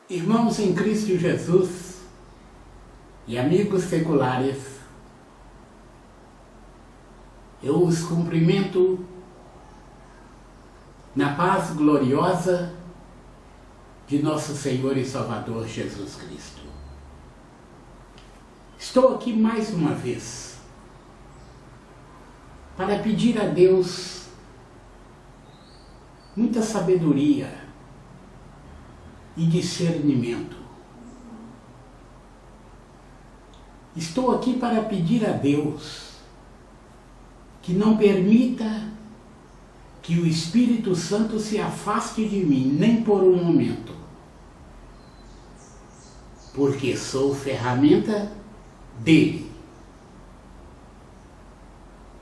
Irmãos em Cristo Jesus e amigos seculares, eu os cumprimento na paz gloriosa de nosso Senhor e Salvador Jesus Cristo. Estou aqui mais uma vez para pedir a Deus muita sabedoria e discernimento. Estou aqui para pedir a Deus que não permita que o Espírito Santo se afaste de mim, nem por um momento, porque sou ferramenta dele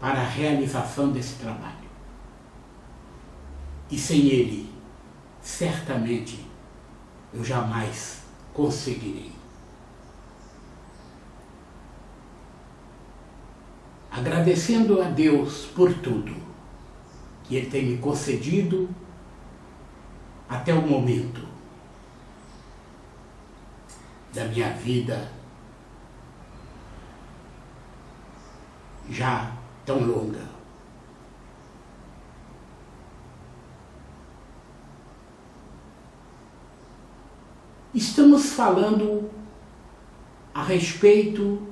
para a realização desse trabalho. E sem ele, certamente, eu jamais conseguirei. Agradecendo a Deus por tudo que Ele tem me concedido até o momento da minha vida já tão longa. Estamos falando a respeito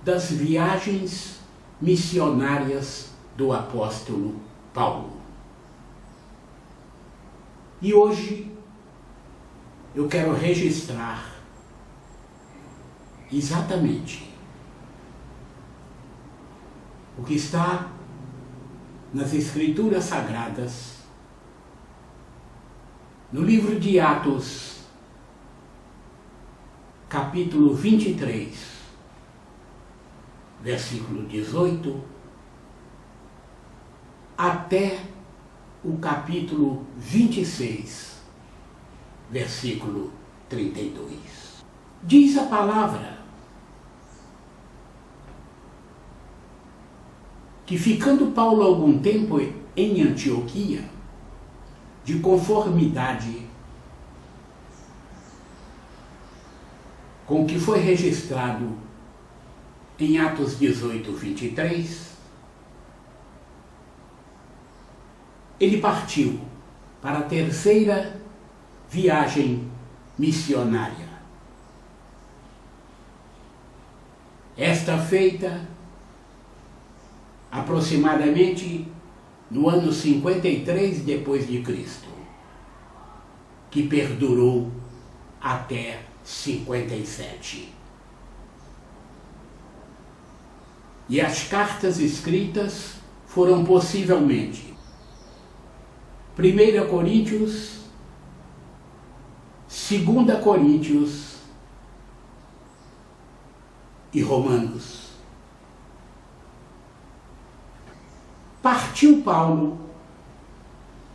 das viagens missionárias do apóstolo Paulo. E hoje eu quero registrar exatamente o que está nas Escrituras Sagradas, no livro de Atos, capítulo 23, versículo 18, até o capítulo 26, versículo 32. Diz a palavra que, ficando Paulo algum tempo em Antioquia, de conformidade com o que foi registrado em Atos 18, 23, ele partiu para a terceira viagem missionária. Esta feita aproximadamente no ano 53 depois de Cristo, que perdurou até 57. E as cartas escritas foram possivelmente 1 Coríntios, 2 Coríntios e Romanos. Partiu Paulo,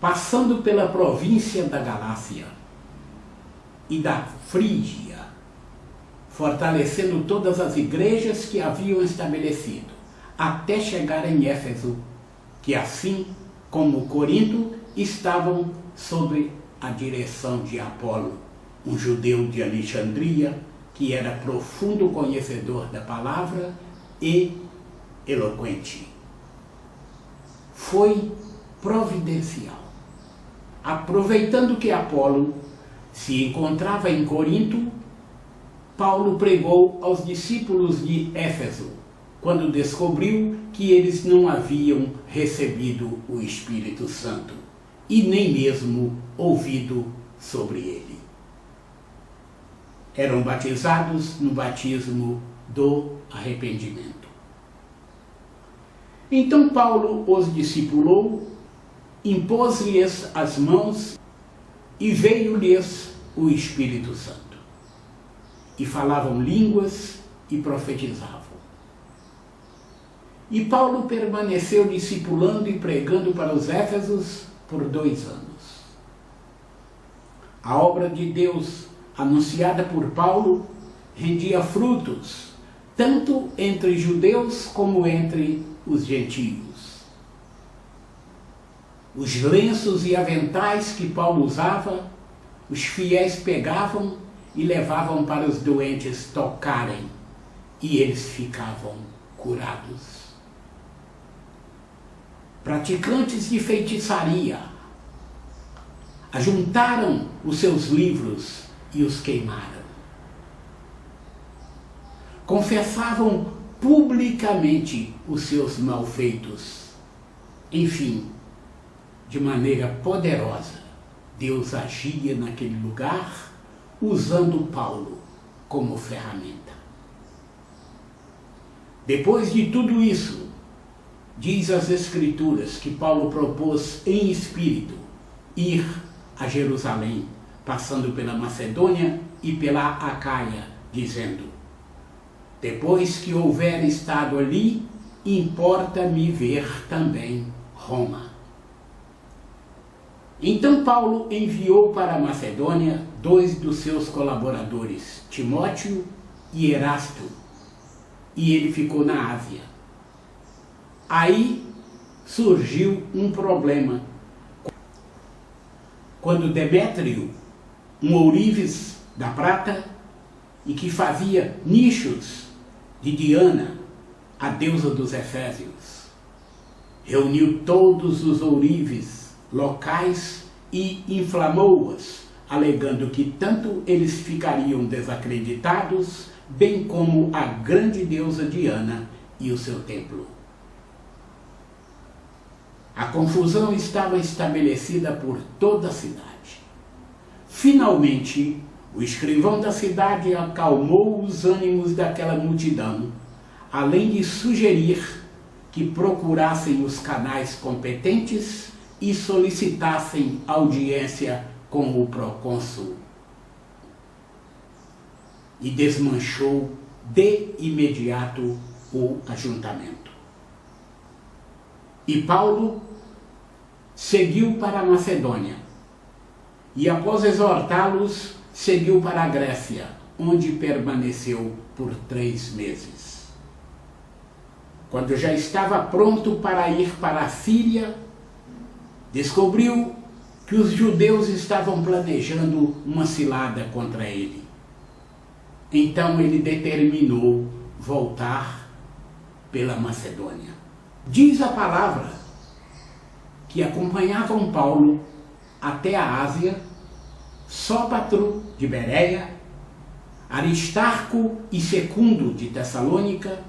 passando pela província da Galácia e da Frígia, fortalecendo todas as igrejas que haviam estabelecido, até chegar em Éfeso, que assim como Corinto estavam sob a direção de Apolo, um judeu de Alexandria, que era profundo conhecedor da palavra e eloquente. Foi providencial. Aproveitando que Apolo se encontrava em Corinto, Paulo pregou aos discípulos de Éfeso, quando descobriu que eles não haviam recebido o Espírito Santo e nem mesmo ouvido sobre ele. Eram batizados no batismo do arrependimento. Então Paulo os discipulou, impôs-lhes as mãos e veio-lhes o Espírito Santo. E falavam línguas e profetizavam. E Paulo permaneceu discipulando e pregando para os Éfesos por 2 anos. A obra de Deus, anunciada por Paulo, rendia frutos, tanto entre judeus como entre os gentios. Os lenços e aventais que Paulo usava os fiéis pegavam e levavam para os doentes tocarem, e eles ficavam curados. Praticantes de feitiçaria ajuntaram os seus livros e os queimaram. Confessavam publicamente os seus malfeitos. Enfim, de maneira poderosa, Deus agia naquele lugar, usando Paulo como ferramenta. Depois de tudo isso, diz as Escrituras que Paulo propôs em espírito ir a Jerusalém, passando pela Macedônia e pela Acaia, dizendo: depois que houver estado ali, importa-me ver também Roma. Então Paulo enviou para a Macedônia 2 dos seus colaboradores, Timóteo e Erasto, e ele ficou na Ásia. Aí surgiu um problema. Quando Demétrio, um ourives da prata, e que fazia nichos de Diana, a deusa dos Efésios, reuniu todos os ourives locais e inflamou-os, alegando que tanto eles ficariam desacreditados, bem como a grande deusa Diana e o seu templo. A confusão estava estabelecida por toda a cidade. Finalmente, o escrivão da cidade acalmou os ânimos daquela multidão, além de sugerir que procurassem os canais competentes e solicitassem audiência com o procônsul. E desmanchou de imediato o ajuntamento. E Paulo seguiu para a Macedônia, e após exortá-los, seguiu para a Grécia, onde permaneceu por 3 meses. Quando já estava pronto para ir para a Síria, descobriu que os judeus estavam planejando uma cilada contra ele. Então ele determinou voltar pela Macedônia. Diz a palavra que acompanhavam Paulo até a Ásia Sópatro de Bereia, Aristarco e Secundo de Tessalônica,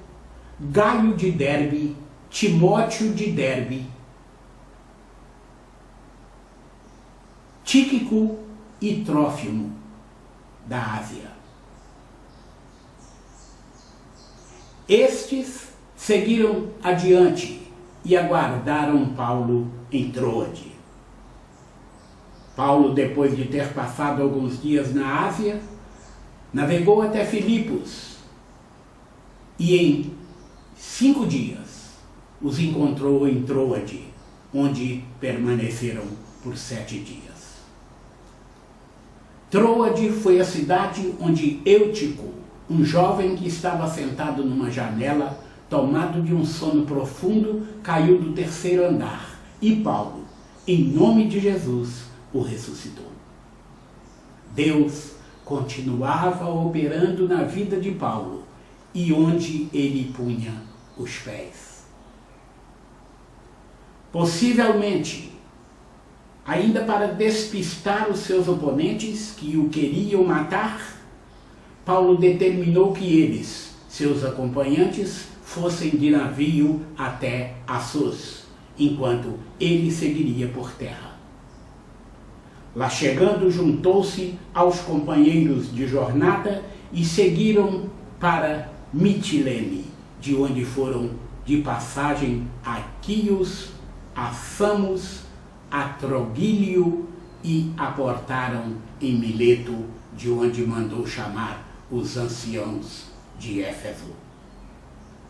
Gaio de Derbe, Timóteo de Derbe, Tíquico e Trófimo da Ásia. Estes seguiram adiante e aguardaram Paulo em Troade. Paulo, depois de ter passado alguns dias na Ásia, navegou até Filipos e em 5 dias os encontrou em Troade, onde permaneceram por 7 dias. Troade foi a cidade onde Eutico, um jovem que estava sentado numa janela, tomado de um sono profundo, caiu do 3º andar, e Paulo, em nome de Jesus, o ressuscitou. Deus continuava operando na vida de Paulo e onde ele punha os pés. Possivelmente, ainda para despistar os seus oponentes que o queriam matar, Paulo determinou que eles, seus acompanhantes, fossem de navio até Assos, enquanto ele seguiria por terra. Lá chegando, juntou-se aos companheiros de jornada e seguiram para Mitilene, de onde foram de passagem a Quios, a Samos, a Trogílio e aportaram em Mileto, de onde mandou chamar os anciãos de Éfeso.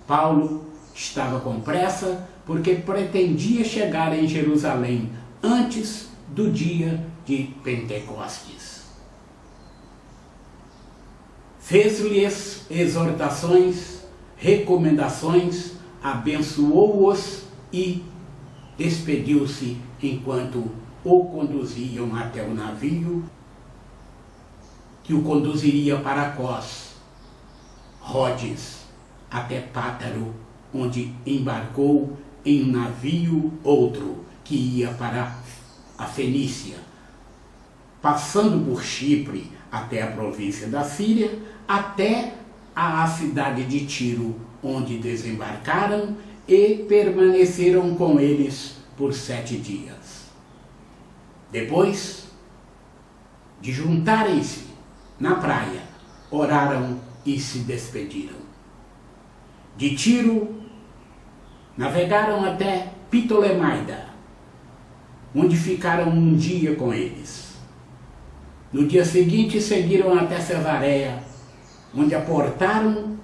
Paulo estava com pressa porque pretendia chegar em Jerusalém antes do dia de Pentecostes. Fez-lhes exortações, recomendações, abençoou-os e despediu-se enquanto o conduziam até o navio que o conduziria para Cós, Rhodes, até Pátaro, onde embarcou em um navio outro que ia para a Fenícia, passando por Chipre até a província da Síria, até a cidade de Tiro, onde desembarcaram e permaneceram com eles por 7 dias. Depois de juntarem-se na praia, oraram e se despediram. De Tiro, navegaram até Ptolemaida, onde ficaram um dia com eles. No dia seguinte, seguiram até Cesareia, onde aportaram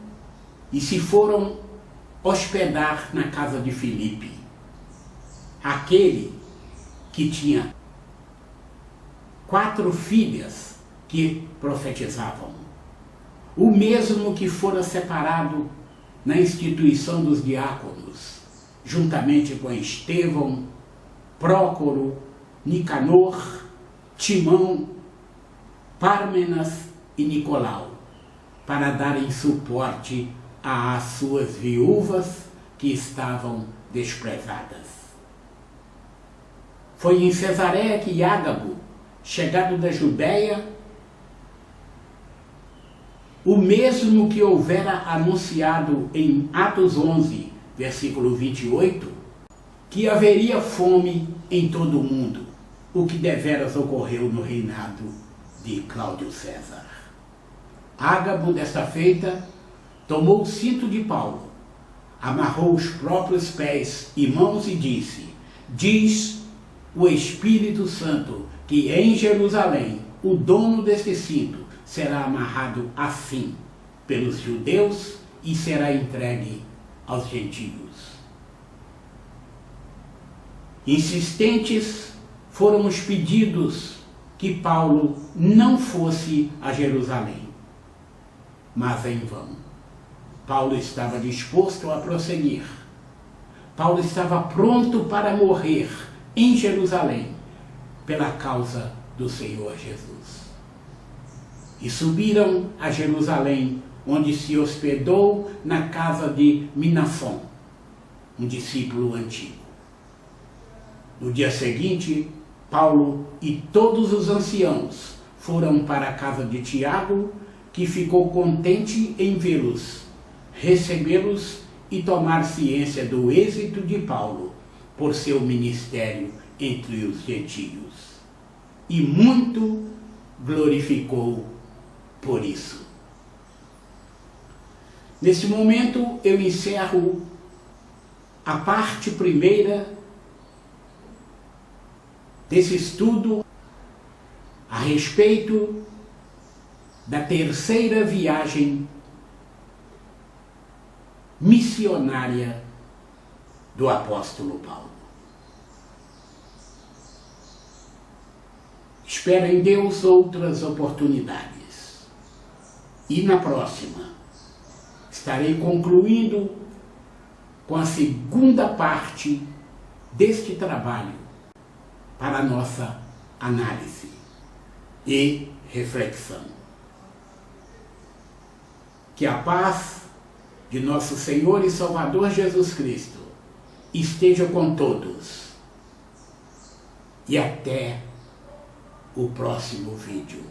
e se foram hospedar na casa de Filipe, aquele que tinha 4 filhas que profetizavam, o mesmo que fora separado na instituição dos diáconos, juntamente com Estevão, Prócoro, Nicanor, Timão, Pármenas e Nicolau, para darem suporte às suas viúvas que estavam desprezadas. Foi em Cesareia que Ágabo, chegado da Judéia, o mesmo que houvera anunciado em Atos 11, versículo 28, que haveria fome em todo o mundo, o que deveras ocorreu no reinado de Cláudio César. Ágabo, desta feita, tomou o cinto de Paulo, amarrou os próprios pés e mãos e disse: diz o Espírito Santo que em Jerusalém o dono deste cinto será amarrado assim pelos judeus e será entregue aos gentios. Insistentes foram os pedidos que Paulo não fosse a Jerusalém, mas em vão. Paulo estava disposto a prosseguir. Paulo estava pronto para morrer em Jerusalém pela causa do Senhor Jesus. E subiram a Jerusalém, onde se hospedou na casa de Minasson, um discípulo antigo. No dia seguinte, Paulo e todos os anciãos foram para a casa de Tiago, que ficou contente em vê-los, recebê-los e tomar ciência do êxito de Paulo por seu ministério entre os gentios. E muito glorificou por isso. Nesse momento eu encerro a parte primeira desse estudo a respeito da terceira viagem missionária do apóstolo Paulo. Espero em Deus outras oportunidades. E na próxima estarei concluindo com a segunda parte deste trabalho para a nossa análise e reflexão. Que a paz de nosso Senhor e Salvador Jesus Cristo esteja com todos. E até o próximo vídeo,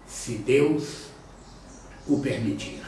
se Deus o permitir.